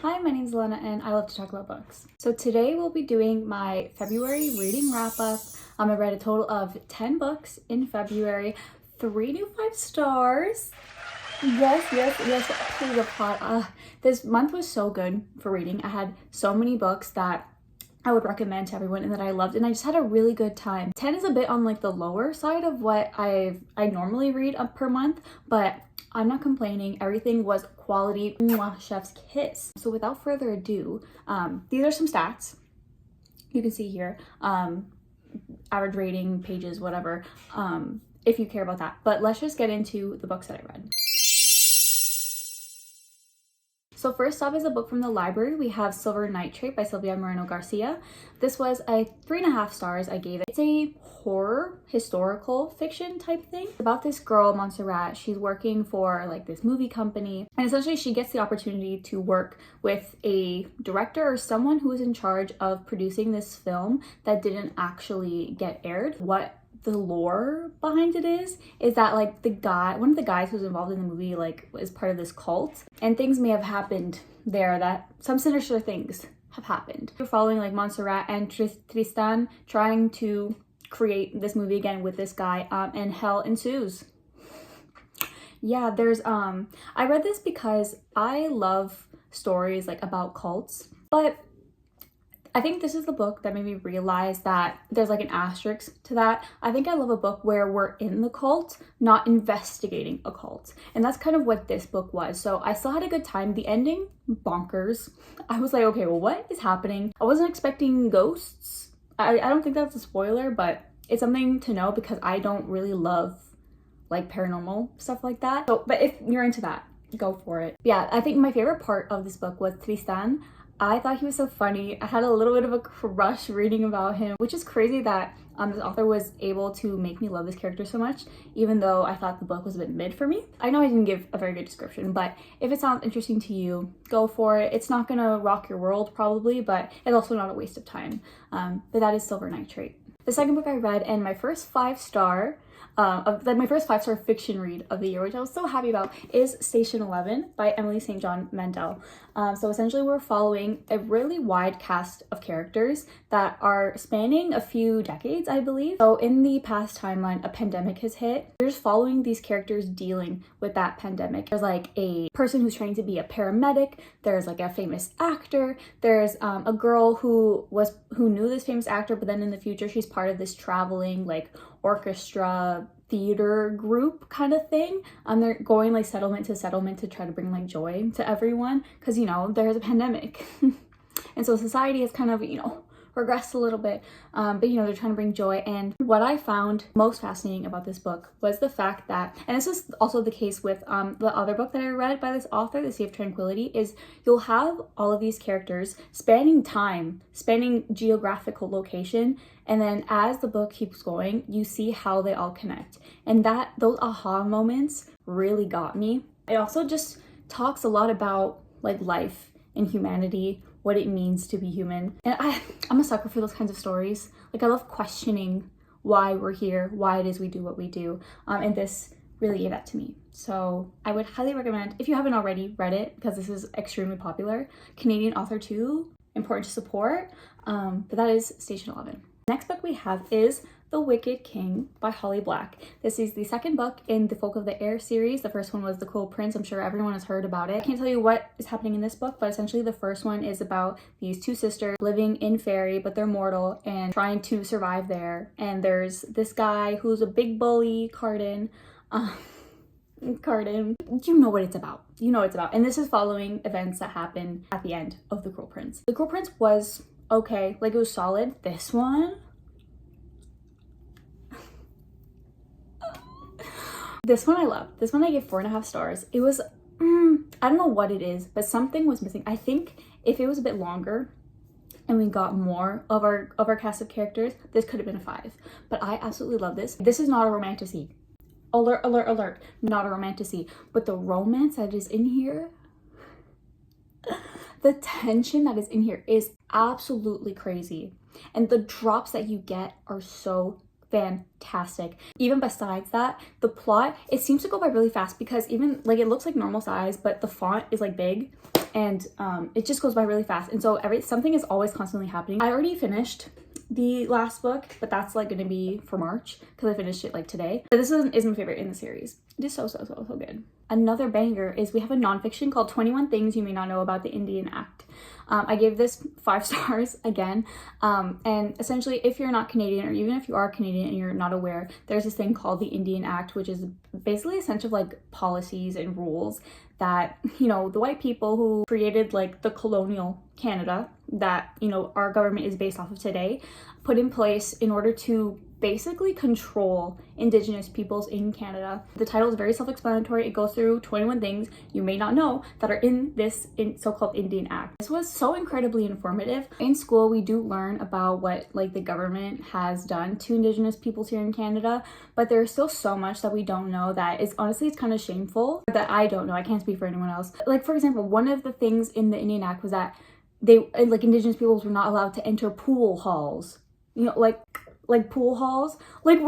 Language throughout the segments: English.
Hi, my name is Elena and I love to talk about books. So today we'll be doing my February reading wrap-up. I read a total of 10 books in February, 3 new 5 stars. Yes, please applaud. This month was so good for reading. I had so many books that I would recommend to everyone and that I loved, and I just had a really good time. 10 is a bit on like the lower side of what I normally read up per month, but I'm not complaining. Everything was quality. Mwah, chef's kiss. So without further ado, these are some stats you can see here. Average rating, pages, whatever, if you care about that. But let's just get into the books that I read. So first up is a book from the library. We have Silver Nitrate by Sylvia Moreno Garcia. This was a 3.5 stars I gave it. It's a horror historical fiction type thing about this girl, Montserrat. She's working for like this movie company, and essentially she gets the opportunity to work with a director or someone who is in charge of producing this film that didn't actually get aired. What the lore behind it is that like one of the guys who's involved in the movie like is part of this cult, and things may have happened there, that some sinister things have happened. We're following like Montserrat and Tristan trying to create this movie again with this guy, and hell ensues. Yeah, there's I read this because I love stories like about cults, but I think this is the book that made me realize that there's like an asterisk to that. I think I love a book where we're in the cult, not investigating a cult. And that's kind of what this book was. So I still had a good time. The ending, bonkers. I was like, okay, well, what is happening? I wasn't expecting ghosts. I don't think that's a spoiler, but it's something to know because I don't really love like paranormal stuff like that. So, but if you're into that, go for it. Yeah, I think my favorite part of this book was Tristan. I thought he was so funny. I had a little bit of a crush reading about him, which is crazy that this author was able to make me love this character so much, even though I thought the book was a bit mid for me. I know I didn't give a very good description, but if it sounds interesting to you, go for it. It's not gonna rock your world probably, but it's also not a waste of time. But that is Silver Nitrate. The second book I read, and my first 5-star my first 5-star fiction read of the year, which I was so happy about, is Station 11 by Emily St. John Mandel. So essentially we're following a really wide cast of characters that are spanning a few decades, I believe. So in the past timeline, a pandemic has hit. You're just following these characters dealing with that pandemic. There's like a person who's trying to be a paramedic. There's like a famous actor. There's a girl who knew this famous actor, but then in the future she's part of this traveling like orchestra theater group kind of thing. They're going like settlement to settlement to try to bring like joy to everyone because, you know, there's a pandemic. And so society has kind of, you know, regressed a little bit, but you know, they're trying to bring joy. And what I found most fascinating about this book was the fact that, and this is also the case with the other book that I read by this author, The Sea of Tranquility, is you'll have all of these characters spanning time, spanning geographical location, and then as the book keeps going, you see how they all connect. And those aha moments really got me. It also just talks a lot about like life and humanity, what it means to be human. And I'm a sucker for those kinds of stories. Like I love questioning why we're here, why it is we do what we do. And this really gave that to me. So I would highly recommend, if you haven't already read it, because this is extremely popular, Canadian author too, important to support. But that is Station 11. Next book we have is The Wicked King by Holly Black. This is the second book in the Folk of the Air series. The first one was The Cruel Prince. I'm sure everyone has heard about it. I can't tell you what is happening in this book, but essentially the first one is about these two sisters living in Fairy, but they're mortal and trying to survive there. And there's this guy who's a big bully, Carden. Carden, you know what it's about. You know what it's about. And this is following events that happen at the end of The Cruel Prince. The Cruel Prince was okay, like it was solid. This one, I love. This one I gave 4.5 stars. It was, I don't know what it is, but something was missing. I think if it was a bit longer and we got more of our cast of characters, this could have been a 5. But I absolutely love this. This is not a romantasy. Alert, alert, alert. Not a romantasy. But the romance that is in here, the tension that is in here is absolutely crazy. And the drops that you get are so fantastic. Even besides that, the plot, it seems to go by really fast because even like it looks like normal size, but the font is like big. and it just goes by really fast. And so something is always constantly happening. I already finished the last book, but that's like gonna be for March because I finished it like today. But this is my favorite in the series. It is so good. Another banger is we have a nonfiction called 21 Things You May Not Know About the Indian Act. I gave this 5 stars again. And essentially, if you're not Canadian, or even if you are Canadian and you're not aware, there's this thing called the Indian Act, which is basically a sense of like policies and rules that, you know, the white people who created like the colonial Canada that, you know, our government is based off of today, put in place in order to basically control Indigenous peoples in Canada. The title is very self-explanatory. It goes through 21 things you may not know that are in this so-called Indian Act. This was so incredibly informative. In school, we do learn about what like the government has done to Indigenous peoples here in Canada, but there's still so much that we don't know that is honestly, it's kind of shameful that I don't know. I can't speak for anyone else. Like, for example, one of the things in the Indian Act was that like Indigenous peoples were not allowed to enter pool halls. You know, like pool halls, like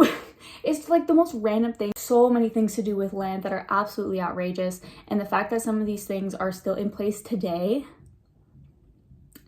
it's like the most random thing. So many things to do with land that are absolutely outrageous, and the fact that some of these things are still in place today,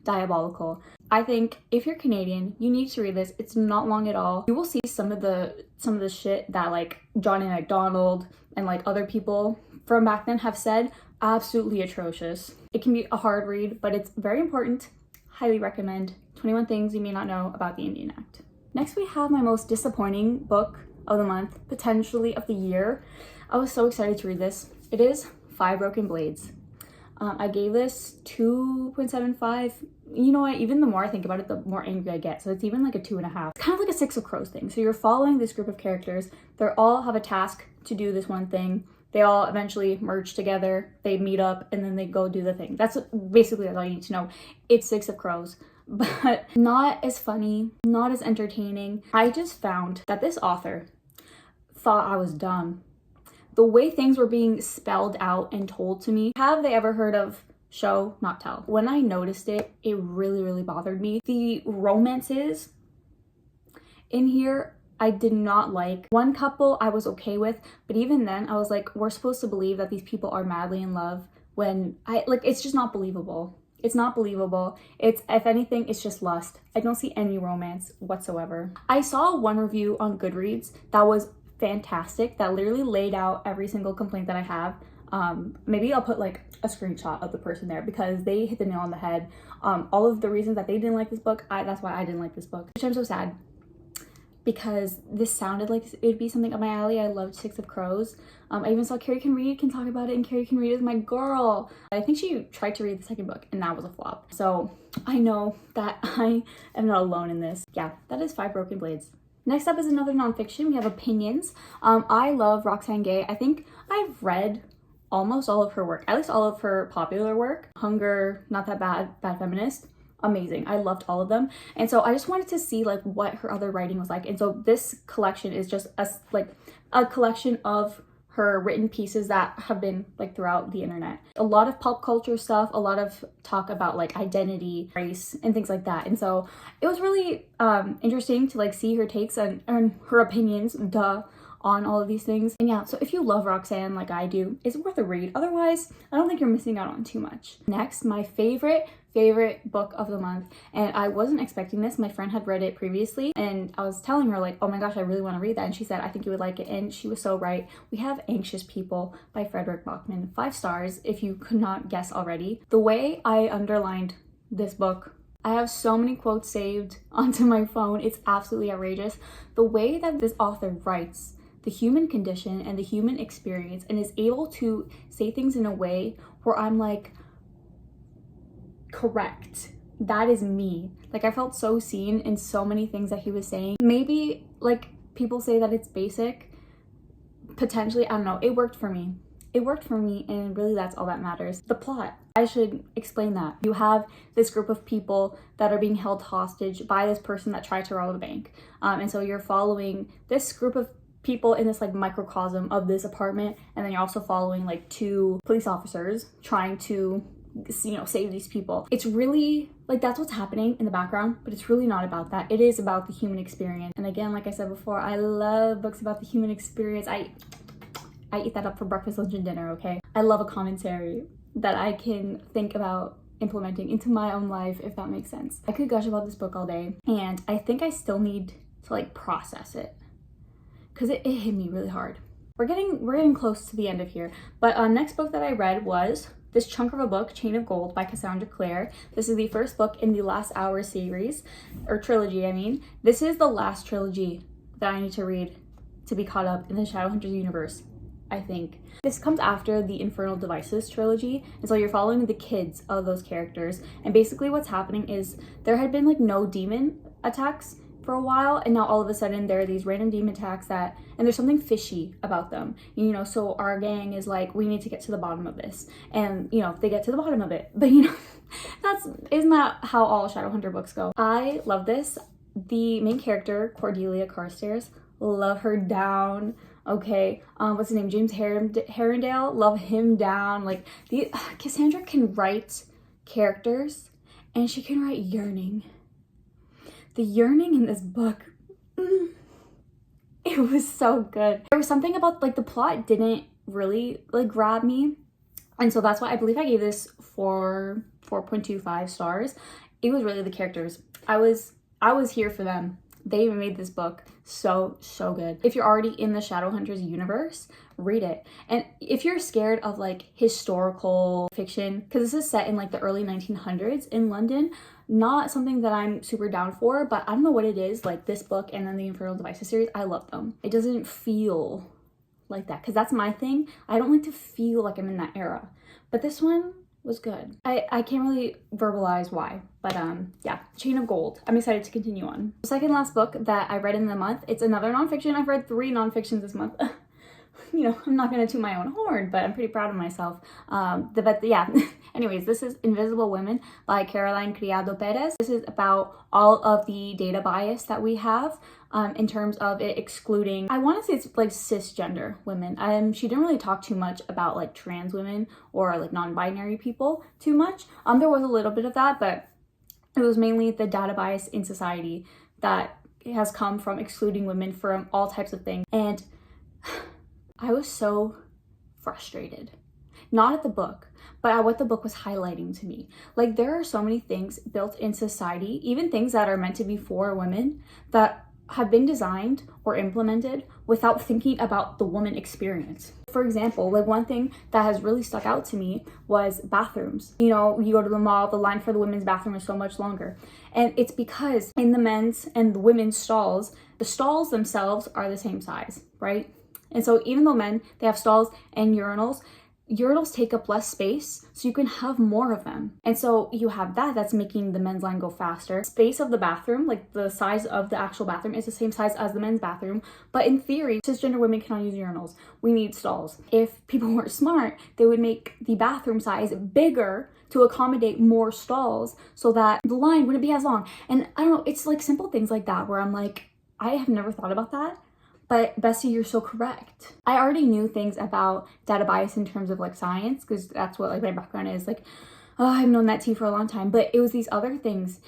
diabolical. I think if you're Canadian, you need to read this. It's not long at all. You will see some of the shit that like Johnny MacDonald and like other people from back then have said. Absolutely atrocious. It can be a hard read, but it's very important. Highly recommend 21 Things You May Not Know About the Indian Act. Next, we have my most disappointing book of the month, potentially of the year. I was so excited to read this. It is 5 Broken Blades. I gave this 2.75. You know what? Even the more I think about it, the more angry I get. So it's even like a 2.5. It's kind of like a Six of Crows thing. So you're following this group of characters. They all have a task to do this one thing. They all eventually merge together. They meet up and then they go do the thing. That's basically all you need to know. It's Six of Crows, but not as funny, not as entertaining. I just found that this author thought I was dumb. The way things were being spelled out and told to me. Have they ever heard of show, not tell? When I noticed it, it really bothered me. The romances in here, I did not like. One couple I was okay with, but even then I was like, we're supposed to believe that these people are madly in love when it's just not believable. It's not believable. It's, if anything, it's just lust. I don't see any romance whatsoever. I saw one review on Goodreads that was fantastic, that literally laid out every single complaint that I have. Maybe I'll put like a screenshot of the person there because they hit the nail on the head. All of the reasons that they didn't like this book, that's why I didn't like this book. Which I'm so sad, because this sounded like it would be something up my alley. I loved Six of Crows. I even saw Carrie Can Read can talk about it, and Carrie Can Read is my girl. I think she tried to read the second book and that was a flop. So I know that I am not alone in this. Yeah, that is 5 Broken Blades. Next up is another nonfiction. We have Opinions. I love Roxane Gay. I think I've read almost all of her work, at least all of her popular work. Hunger, Not That Bad, Bad Feminist. Amazing. I loved all of them. And so I just wanted to see like what her other writing was like. And so this collection is just a collection of her written pieces that have been like throughout the internet. A lot of pop culture stuff, a lot of talk about like identity, race, and things like that. And so it was really interesting to like see her takes and her opinions, on all of these things. And yeah, so if you love Roxane like I do, it's worth a read. Otherwise, I don't think you're missing out on too much. Next, my favorite book of the month, and I wasn't expecting this. My friend had read it previously and I was telling her like, oh my gosh, I really want to read that, and she said I think you would like it, and she was so right. We have Anxious People by Frederick Bachman. 5 stars if you could not guess already. The way I underlined this book, I have so many quotes saved onto my phone. It's absolutely outrageous. The way that this author writes the human condition and the human experience, and is able to say things in a way where I'm like, correct, that is me. Like, I felt so seen in so many things that he was saying. Maybe like people say that it's basic, potentially, I don't know. It worked for me. It worked for me, and really that's all that matters. The plot, I should explain that. You have this group of people that are being held hostage by this person that tried to rob a bank. And so you're following this group of people in this like microcosm of this apartment, and then you're also following like 2 police officers trying to, you know, save these people. It's really like, that's what's happening in the background, but it's really not about that. It is about the human experience. And again, like I said before, I love books about the human experience. I eat that up for breakfast, lunch, and dinner, okay? I love a commentary that I can think about implementing into my own life, if that makes sense. I could gush about this book all day, and I think I still need to like process it because it hit me really hard. We're getting close to the end of here, but next book that I read was this chunk of a book, Chain of Gold by Cassandra Clare. This is the first book in the Last Hour series, or trilogy, I mean. This is the last trilogy that I need to read to be caught up in the Shadowhunters universe, I think. This comes after the Infernal Devices trilogy, and so you're following the kids of those characters, and basically what's happening is there had been like no demon attacks for a while, and now all of a sudden there are these random demon attacks and there's something fishy about them, you know. So our gang is like, we need to get to the bottom of this, and you know, they get to the bottom of it, but you know, isn't that how all Shadowhunter books go? I love this. The main character, Cordelia Carstairs, love her down. Okay, what's his name? James Herondale, love him down. Like, Cassandra can write characters, and she can write yearning. The yearning in this book, it was so good. There was something about like the plot didn't really like grab me, and so that's why I believe I gave this 4.25 stars. It was really the characters. I was here for them. They made this book so good. If you're already in the Shadowhunters universe, read it. And if you're scared of like historical fiction, because this is set in like the early 1900s in London, not something that I'm super down for, but I don't know what it is, like this book and then the Infernal Devices series, I love them. It doesn't feel like that, because that's my thing. I don't like to feel like I'm in that era, but this one was good. I can't really verbalize why, but yeah, Chain of Gold. I'm excited to continue on. The second last book that I read in the month, it's another nonfiction. I've read 3 nonfictions this month. You know, I'm not gonna toot my own horn, but I'm pretty proud of myself. Yeah, anyways, this is Invisible Women by Caroline Criado Perez. This is about all of the data bias that we have in terms of it excluding, I want to say it's like cisgender women. She didn't really talk too much about like trans women or like non-binary people too much. There was a little bit of that, but it was mainly the data bias in society that has come from excluding women from all types of things. And I was so frustrated, not at the book, but at what the book was highlighting to me. Like, there are so many things built in society, even things that are meant to be for women, that have been designed or implemented without thinking about the woman experience. For example, like one thing that has really stuck out to me was bathrooms. You know, you go to the mall, the line for the women's bathroom is so much longer. And it's because in the men's and the women's stalls, the stalls themselves are the same size, right? And so even though men, they have stalls and urinals take up less space, so you can have more of them. And so you have that's making the men's line go faster. Space of the bathroom, like the size of the actual bathroom, is the same size as the men's bathroom. But in theory, cisgender women cannot use urinals. We need stalls. If people were smart, they would make the bathroom size bigger to accommodate more stalls so that the line wouldn't be as long. And I don't know, it's like simple things like that where I'm like, I have never thought about that. But Bessie, you're so correct. I already knew things about data bias in terms of like science, because that's what like my background is. Like, oh, I've known that tea for a long time. But it was these other things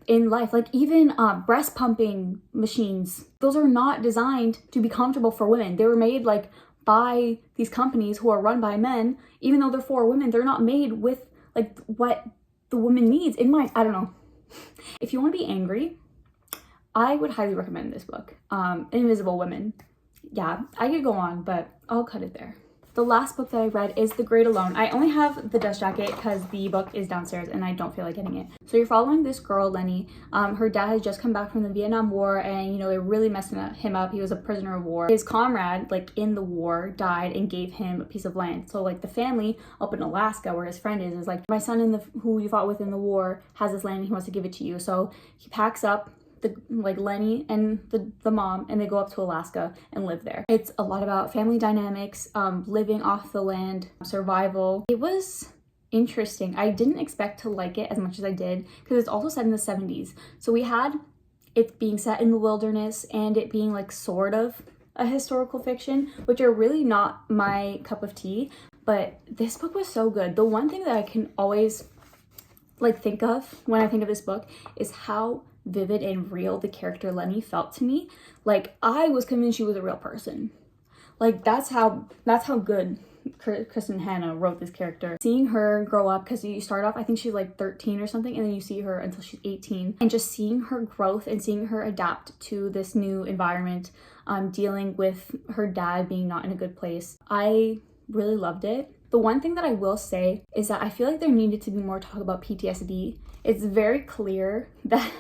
in life, like even breast pumping machines. Those are not designed to be comfortable for women. They were made like by these companies who are run by men. Even though they're for women, they're not made with like what the woman needs in mind. I don't know. If you want to be angry, I would highly recommend this book, Invisible Women. Yeah, I could go on, but I'll cut it there. The last book that I read is The Great Alone. I only have the dust jacket because the book is downstairs and I don't feel like getting it. So you're following this girl, Lenny. Her dad has just come back from the Vietnam War, and you know, it really messed him up. He was a prisoner of war. His comrade, like in the war, died and gave him a piece of land. So like the family up in Alaska, where his friend is like, my son who you fought with in the war has this land and he wants to give it to you. So he packs up Lenny and the mom, and they go up to Alaska and live there. It's a lot about family dynamics, living off the land, survival. It was interesting. I didn't expect to like it as much as I did, because it's also set in the 70s. So we had it being set in the wilderness and it being like sort of a historical fiction, which are really not my cup of tea. But this book was so good. The one thing that I can always like think of when I think of this book is how vivid and real the character Lenny felt to me. Like, I was convinced she was a real person. Like, that's how good Kristen Hanna wrote this character. Seeing her grow up, because you start off, I think she's like 13 or something, and then you see her until she's 18. And just seeing her growth and seeing her adapt to this new environment, dealing with her dad being not in a good place. I really loved it. The one thing that I will say is that I feel like there needed to be more talk about PTSD. It's very clear that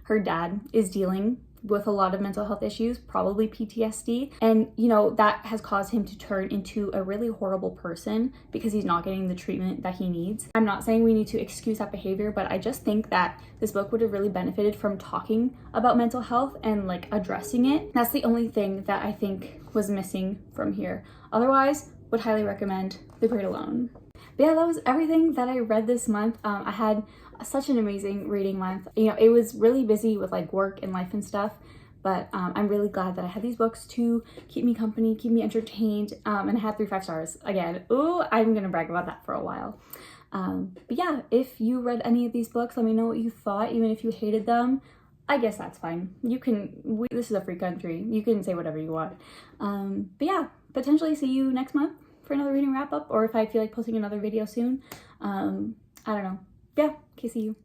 her dad is dealing with a lot of mental health issues, probably PTSD. And, you know, that has caused him to turn into a really horrible person because he's not getting the treatment that he needs. I'm not saying we need to excuse that behavior, but I just think that this book would have really benefited from talking about mental health and like addressing it. That's the only thing that I think was missing from here. Otherwise, would highly recommend The Great Alone. But yeah, that was everything that I read this month. I had such an amazing reading month. You know, it was really busy with like work and life and stuff, but I'm really glad that I had these books to keep me company, keep me entertained, and I had 3 5-stars again. Ooh, I'm gonna brag about that for a while. But yeah, if you read any of these books, let me know what you thought, even if you hated them. I guess that's fine. You can, this is a free country. You can say whatever you want. But yeah, potentially see you next month for another reading wrap up, or if I feel like posting another video soon. I don't know. Yeah, okay, see you.